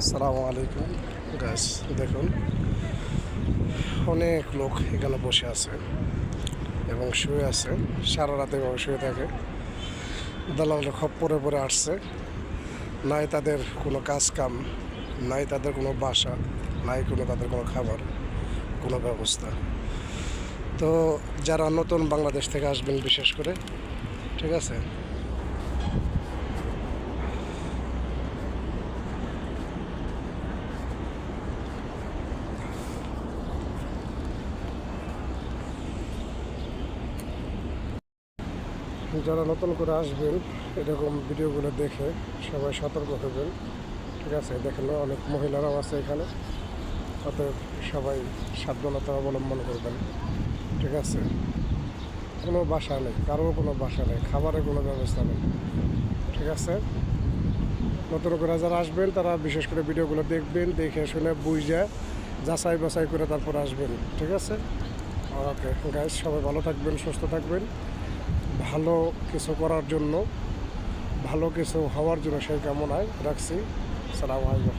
আসসালামু আলাইকুম গাইস, দেখুন অনেক লোক এখানে বসে আছে এবং শুয়ে আছে। সারা রাত এভাবে শুয়ে থাকে। দালালের খপ্পরে পরে আসছে। নাই তাদের কোনো কাজ কাম, নাই তাদের কোনো বাসা, নাই তাদের কোনো খাবার, কোনো ব্যবস্থা। তো যারা নতুন বাংলাদেশ থেকে আসবেন বিশেষ করে, ঠিক আছে, যারা নতুন করে আসবেন এরকম ভিডিওগুলো দেখে সবাই সতর্ক হবেন। ঠিক আছে, দেখেন অনেক মহিলারাও আছে এখানে, অতএব সবাই সাবধানতা অবলম্বন করবেন। ঠিক আছে, কোনো বাসা নেই, কারোর কোনো বাসা নেই, খাবারের কোনো ব্যবস্থা নেই। ঠিক আছে, নতুন করে যারা আসবেন তারা বিশেষ করে ভিডিওগুলো দেখবেন, দেখে শুনে বুঝে যাচাই বাছাই করে তারপর আসবেন। ঠিক আছে, ওকে গাইস, সবাই ভালো থাকবেন, সুস্থ থাকবেন। ভালো কিছু করার জন্য, ভালো কিছু হওয়ার জন্য সেই কামনায় রাখছি। সালাম আলাইকুম।